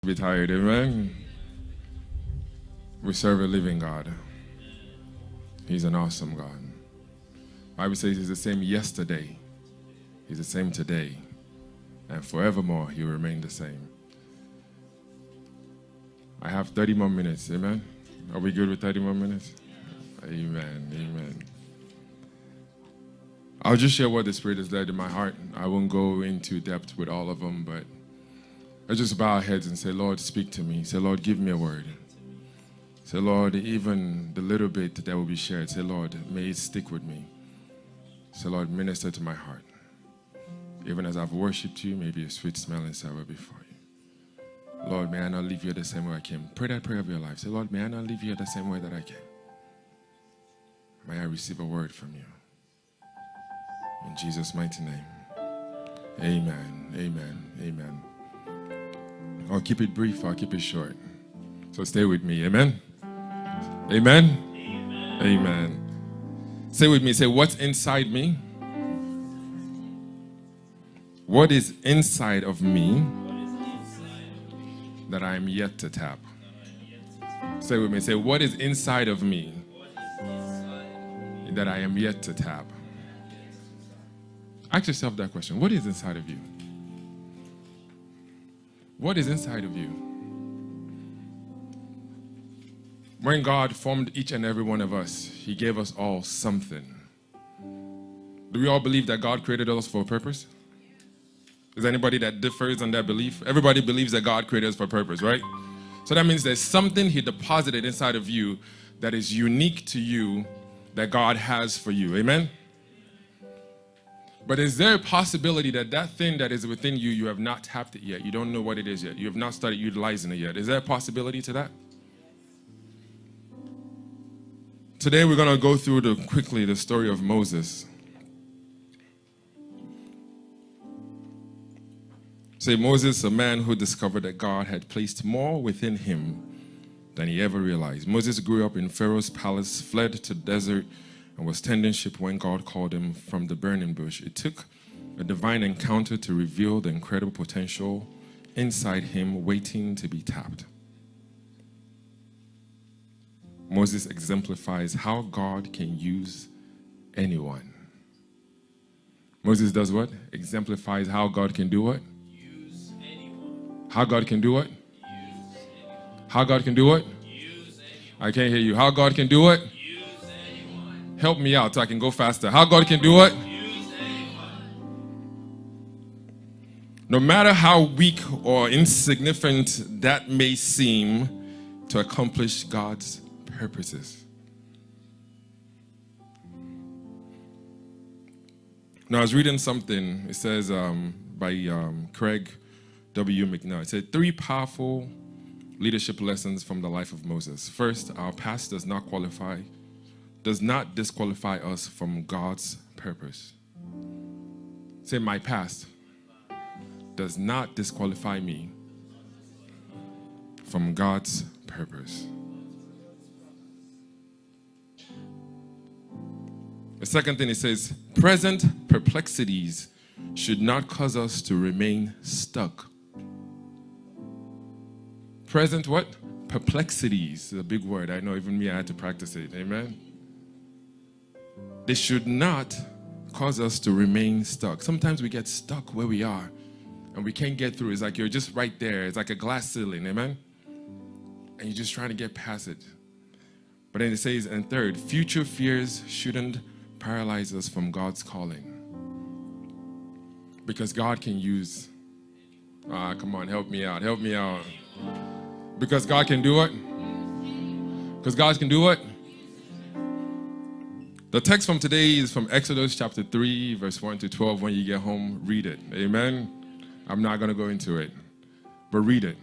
Be tired, amen. We serve a living God. He's an awesome God. Bible says he's the same yesterday, he's the same today, and forevermore he will remain the same. I have 30 more minutes, amen. Are we good with 30 more minutes? Amen, amen. I'll just share what the Spirit has led in my heart. I won't go into depth with all of them, but let's just bow our heads and say, Lord, speak to me. Say, Lord, give me a word. Say, Lord, even the little bit that will be shared, say, Lord, may it stick with me. Say, Lord, minister to my heart. Even as I've worshipped you, may be a sweet smelling savor before you. Lord, may I not leave you the same way I came. Pray that prayer of your life. Say, Lord, may I not leave you the same way that I came. May I receive a word from you. In Jesus' mighty name. Amen, amen, amen. I'll keep it brief, I'll keep it short. So stay with me, amen? Amen? Amen. Amen. Say with me, say, what's inside me? What is inside of me that I am yet to tap? Say with me, say, what is inside of me that I am yet to tap? Ask yourself that question. What is inside of you? What is inside of you? When God formed each and every one of us, he gave us all something. Do we all believe that God created us for a purpose? Is there anybody that differs on that belief? Everybody believes that God created us for a purpose, right? So that means there's something he deposited inside of you that is unique to you that God has for you. Amen? But is there a possibility that that thing that is within you, you have not tapped it yet? You don't know what it is yet. You have not started utilizing it yet. Is there a possibility to that? Today we're going to go through quickly the story of Moses. Say, Moses, a man who discovered that God had placed more within him than he ever realized. Moses grew up in Pharaoh's palace, fled to the desert, and was tending sheep when God called him from the burning bush. It took a divine encounter to reveal the incredible potential inside him waiting to be tapped. Moses exemplifies how God can use anyone. Moses does what? Exemplifies how God can do what? Use anyone. How God can do what? Use anyone. How God can do what? Use anyone. I can't hear you. How God can do what? Use anyone. Help me out so I can go faster. How God can do what? Use anyone. No matter how weak or insignificant that may seem to accomplish God's purposes. Now, I was reading something. It says by Craig W. McNutt. It said 3 powerful leadership lessons from the life of Moses. First, our past does not disqualify us from God's purpose. Say, my past does not disqualify me from God's purpose. The second thing, it says, present perplexities should not cause us to remain stuck. Present what? Perplexities. A big word. I know, even me, I had to practice it. Amen? They should not cause us to remain stuck. Sometimes we get stuck where we are and we can't get through. It's like you're just right there. It's like a glass ceiling. Amen? And you're just trying to get past it. But then it says, and third, future fears shouldn't paralyze us from God's calling. Because God can use, come on, help me out, help me out. Because God can do what? Because God can do what? The text from today is from Exodus chapter 3, verse 1 to 12. When you get home, read it. Amen? I'm not going to go into it, but read it.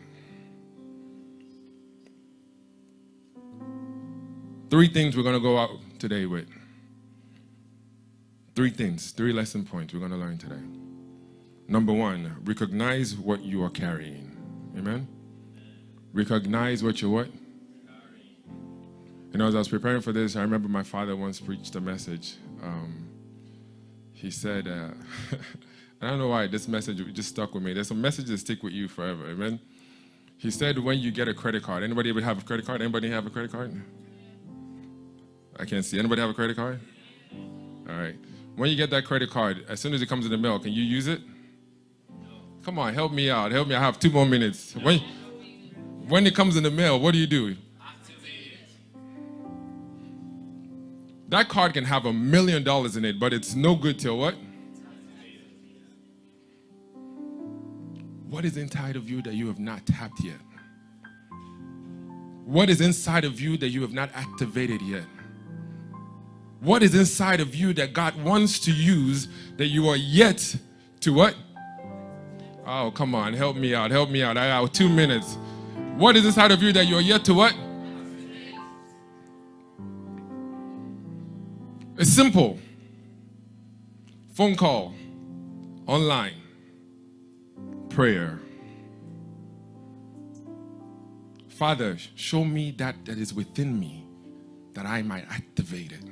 3 things we're going to go out today with. 3 things, 3 lesson points we're going to learn today. Number 1, recognize what you are carrying. Amen? Recognize what you're what? You know, as I was preparing for this, I remember my father once preached a message. He said, I don't know why this message just stuck with me. There's some messages that stick with you forever. Amen? He said when you get a credit card. Anybody ever have a credit card? Anybody have a credit card? I can't see. Anybody have a credit card? All right. When you get that credit card, as soon as it comes in the mail, can you use it? Come on, help me out. Help me. I have 2 more minutes. When it comes in the mail, what do you do? Activate it. That card can have $1 million in it, but it's no good till what? What is inside of you that you have not tapped yet? What is inside of you that you have not activated yet? What is inside of you that God wants to use that you are yet to what? Oh, come on, help me out, help me out. I have 2 minutes. What is inside of you that you're yet to what? It's simple. Phone call, online, prayer. Father, show me that is within me that I might activate it.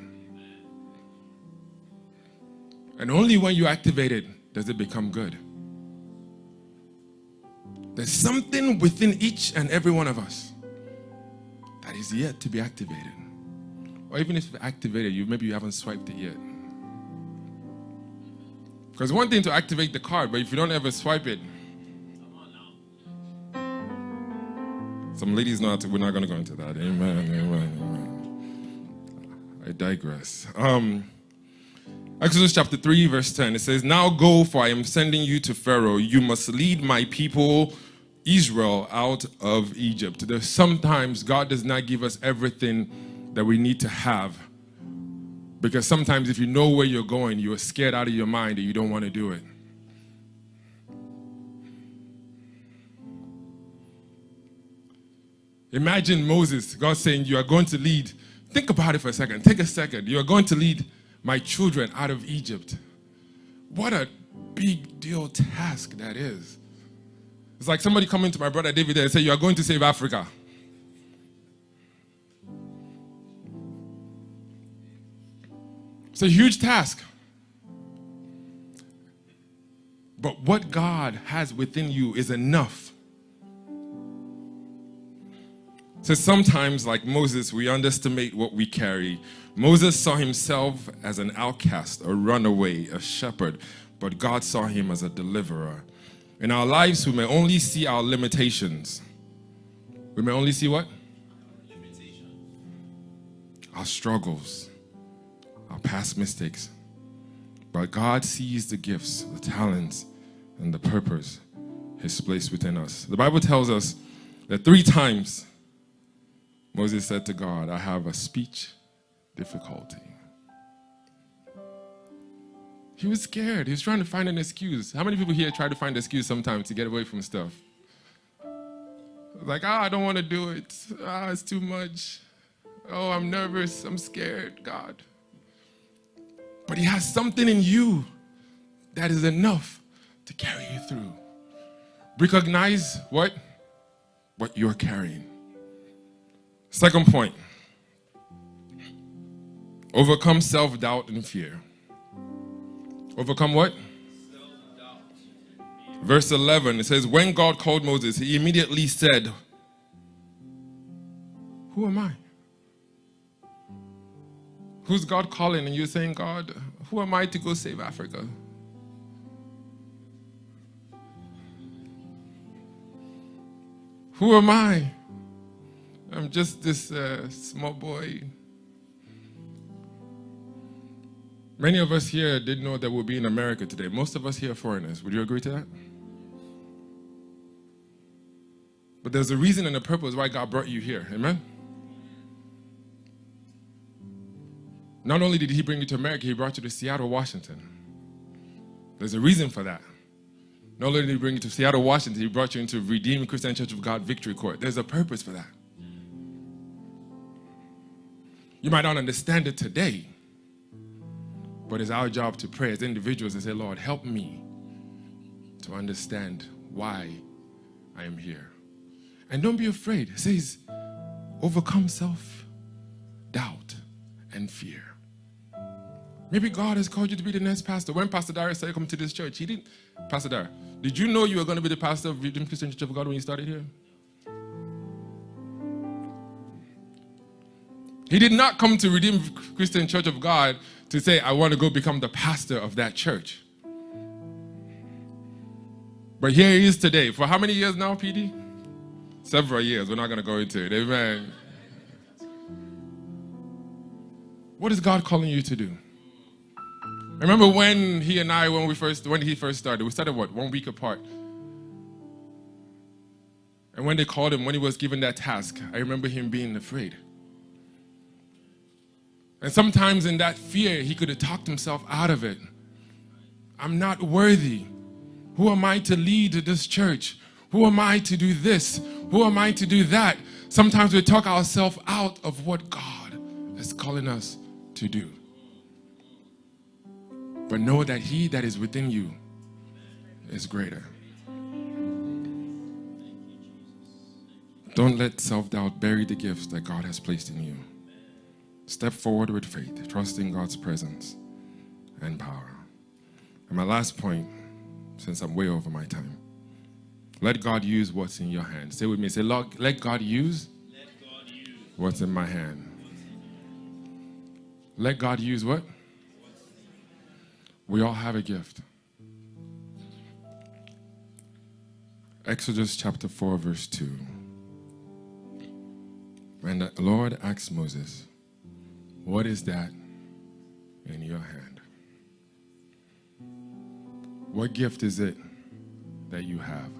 And only when you activate it does it become good. There's something within each and every one of us that is yet to be activated. Or even if it's activated, maybe you haven't swiped it yet. Because one thing to activate the card, but if you don't ever swipe it, some ladies know how to, we're not going to go into that. Amen, amen, amen. I digress. Exodus chapter 3, verse 10, it says, "Now go, for I am sending you to Pharaoh. You must lead my people Israel out of Egypt." There's sometimes God does not give us everything that we need to have. Because sometimes if you know where you're going, you are scared out of your mind and you don't want to do it. Imagine Moses, God saying, you are going to lead. Think about it for a second. Take a second. You are going to lead my children out of Egypt. What a big deal task that is. It's like somebody coming to my brother David and say, you are going to save Africa. It's a huge task. But what God has within you is enough. So sometimes, like Moses, we underestimate what we carry. Moses saw himself as an outcast, a runaway, a shepherd, but God saw him as a deliverer. In our lives, we may only see our limitations. We may only see what? Our struggles, our past mistakes. But God sees the gifts, the talents, and the purpose He's placed within us. The Bible tells us that 3 times Moses said to God, I have a speech difficulty. He was scared. He was trying to find an excuse. How many people here try to find an excuse sometimes to get away from stuff? Like, I don't want to do it. It's too much. Oh, I'm nervous. I'm scared, God. But He has something in you that is enough to carry you through. Recognize what? What you're carrying. Second point. Overcome self-doubt and fear. Overcome what? Self-doubt. Verse 11, it says, when God called Moses, He immediately said, who am I? Who's God calling? And you're saying, God, who am I to go save Africa? Who am I? I'm just this small boy. Many of us here didn't know that we'll be in America today. Most of us here are foreigners. Would you agree to that? But there's a reason and a purpose why God brought you here. Amen? Not only did He bring you to America, He brought you to Seattle, Washington. There's a reason for that. Not only did He bring you to Seattle, Washington, He brought you into Redeemed Christian Church of God Victory Court. There's a purpose for that. You might not understand it today, but it's our job to pray as individuals and say, Lord, help me to understand why I am here. And don't be afraid. It says, overcome self-doubt and fear. Maybe God has called you to be the next pastor. When Pastor Darius said, come to this church, he didn't. Pastor Darius, did you know you were going to be the pastor of Redeemed Christian Church of God when you started here? He did not come to Redeemed Christian Church of God to say, I want to go become the pastor of that church. But here he is today. For how many years now, PD? Several years. We're not going to go into it. Amen. What is God calling you to do? I remember when he and I, when he first started, we started what, 1 week apart. And when they called him, when he was given that task, I remember him being afraid. And sometimes in that fear, he could have talked himself out of it. I'm not worthy. Who am I to lead this church? Who am I to do this? Who am I to do that? Sometimes we talk ourselves out of what God is calling us to do. But know that he that is within you is greater. Don't let self-doubt bury the gifts that God has placed in you. Step forward with faith, trusting God's presence and power. And my last point, since I'm way over my time, let God use what's in your hand. Say with me, say, Lord, let God use what's in my hand. Let God use what? We all have a gift. Exodus chapter 4, verse 2. And the Lord asked Moses, what is that in your hand? What gift is it that you have?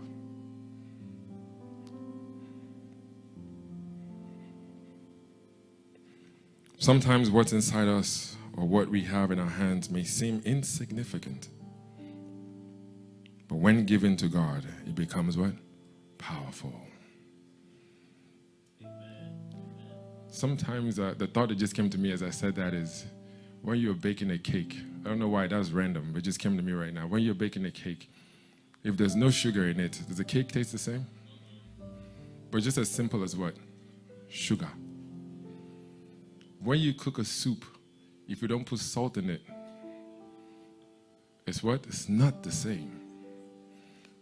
Sometimes what's inside us or what we have in our hands may seem insignificant. But when given to God, it becomes what? Powerful. Sometimes the thought that just came to me as I said that is, when you're baking a cake, I don't know why that was random, but it just came to me right now. When you're baking a cake, if there's no sugar in it, does the cake taste the same? But just as simple as what? Sugar. When you cook a soup, if you don't put salt in it, it's what? It's not the same.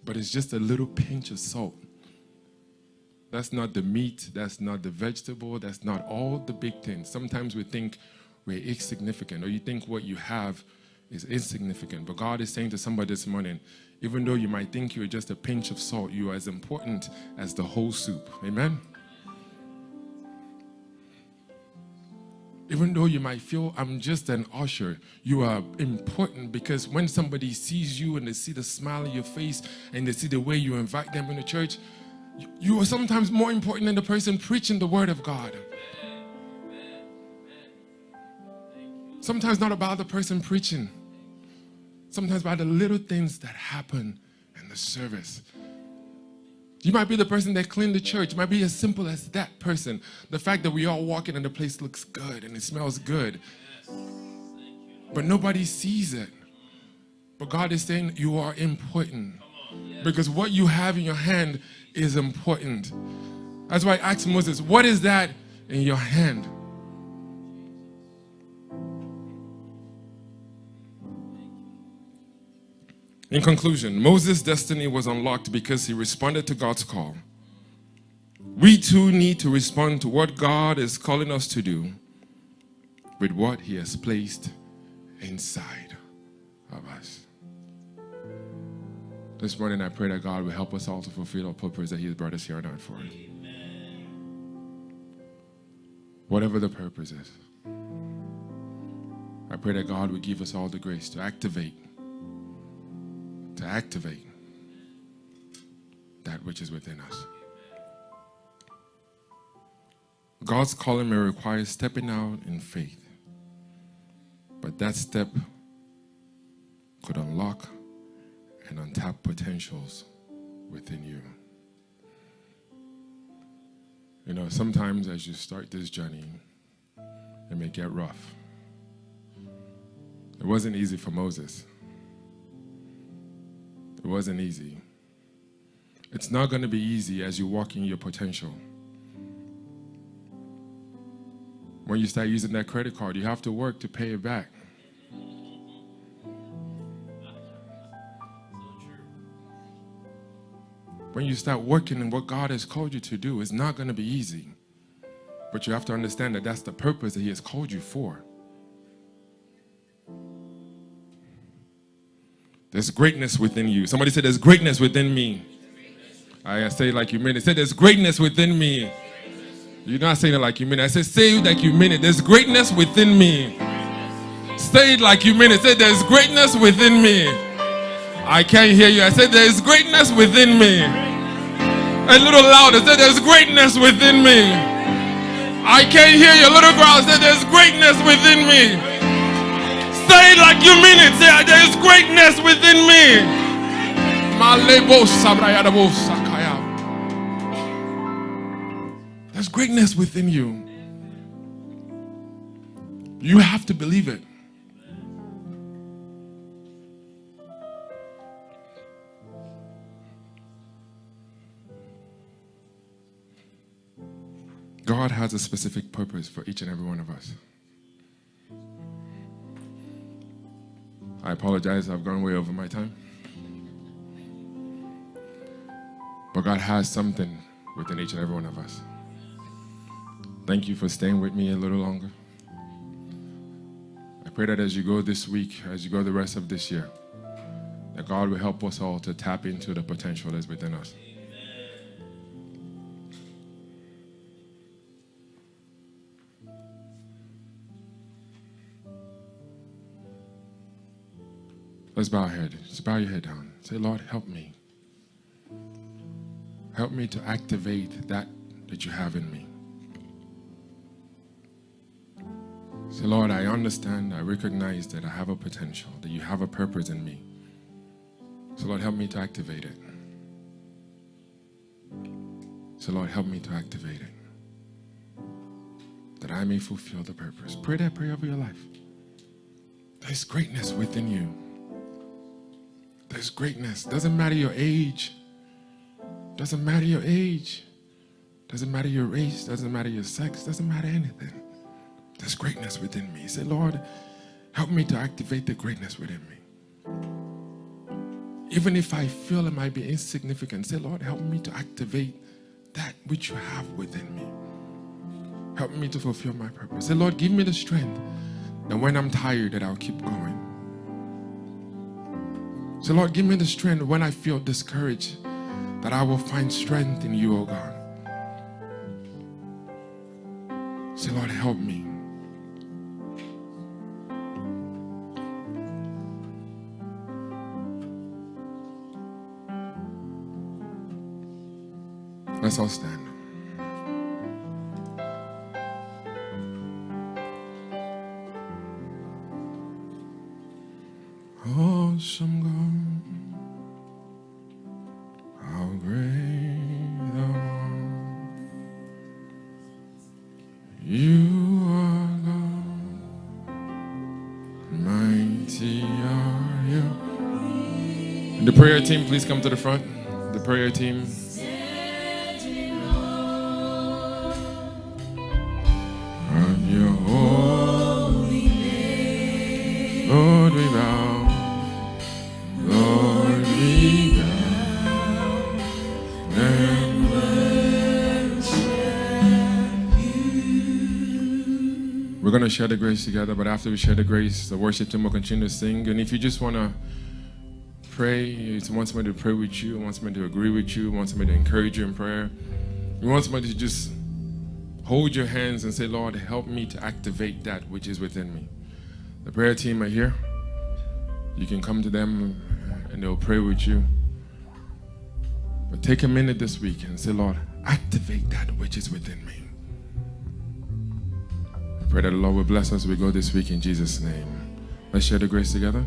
But it's just a little pinch of salt. That's not the meat, that's not the vegetable, that's not all the big things. Sometimes we think we're insignificant, or you think what you have is insignificant. But God is saying to somebody this morning, even though you might think you're just a pinch of salt, you are as important as the whole soup. Amen? Even though you might feel I'm just an usher, you are important, because when somebody sees you and they see the smile on your face and they see the way you invite them in the church, you are sometimes more important than the person preaching the word of God. Sometimes not about the person preaching. Sometimes about the little things that happen in the service. You might be the person that cleaned the church. It might be as simple as that person. The fact that we all walk in and the place looks good and it smells good. But nobody sees it. But God is saying you are important. Because what you have in your hand is important. That's why I asked Moses, what is that in your hand? In conclusion, Moses' destiny was unlocked because he responded to God's call. We too need to respond to what God is calling us to do with what he has placed inside of us. This morning I pray that God will help us all to fulfill our purpose that he has brought us here on earth for. Whatever the purpose is. I pray that God will give us all the grace to activate that which is within us. God's calling may require stepping out in faith, but that step could unlock and untap potentials within you. You know, sometimes as you start this journey, it may get rough. It wasn't easy for Moses. It wasn't easy. It's not going to be easy as you walk in your potential. When you start using that credit card, you have to work to pay it back. When you start working in what God has called you to do, it's not going to be easy. But you have to understand that that's the purpose that He has called you for. There's greatness within you. Somebody said, there's greatness within me. I say it like you mean it. Say, there's greatness within me. You're not saying it like you mean it. I said, say it like you mean it. There's greatness within me. Say it like you mean it. Say, there's greatness within me. I can't hear you. I said, there's greatness within me. A little louder. Say, there's greatness within me. I can't hear you. A little crowd. Say, there's greatness within me. Say it like you mean it. Say, there's greatness within me. There's greatness within you. You have to believe it. God has a specific purpose for each and every one of us. I apologize, I've gone way over my time. But God has something within each and every one of us. Thank you for staying with me a little longer. I pray that as you go this week, as you go the rest of this year, that God will help us all to tap into the potential that's within us. Let's bow our head. Just bow your head down. Say, Lord, help me. Help me to activate that you have in me. Say, Lord, I understand, I recognize that I have a potential, that you have a purpose in me. So, Lord, help me to activate it. So, Lord, help me to activate it, that I may fulfill the purpose. Pray that prayer over your life. There's greatness within you. There's greatness. Doesn't matter your age. Doesn't matter your age. Doesn't matter your race. Doesn't matter your sex. Doesn't matter anything. There's greatness within me. Say, Lord, help me to activate the greatness within me. Even if I feel it might be insignificant, say, Lord, help me to activate that which you have within me. Help me to fulfill my purpose. Say, Lord, give me the strength that when I'm tired that I'll keep going. So, Lord, give me the strength when I feel discouraged, that I will find strength in you, oh God. Say, Lord, help me. Let's all stand. Awesome God, how great thou art. You are God, mighty are you. And the prayer team, please come to the front. The prayer team. Of your holy name, Lord, we bow. We're going to share the grace together, but after we share the grace, the worship team will continue to sing. And if you just want to pray, you want somebody to pray with you, want somebody to agree with you, want somebody to encourage you in prayer, you want somebody to just hold your hands and say, Lord, help me to activate that which is within me. The prayer team are here. You can come to them and they'll pray with you. But take a minute this week and say, Lord, activate that which is within me. I pray that the Lord will bless us as we go this week in Jesus' name. Let's share the grace together.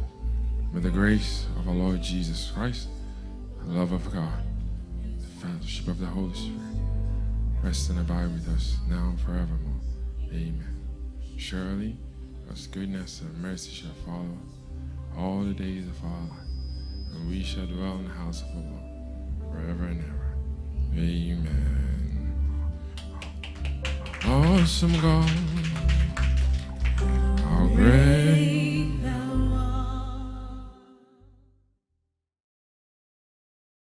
May the grace of our Lord Jesus Christ, the love of God, the fellowship of the Holy Spirit, rest and abide with us now and forevermore. Amen. Surely, God's goodness and mercy shall follow all the days of our life, and we shall dwell in the house of the Lord forever and ever. Amen. Awesome God, how great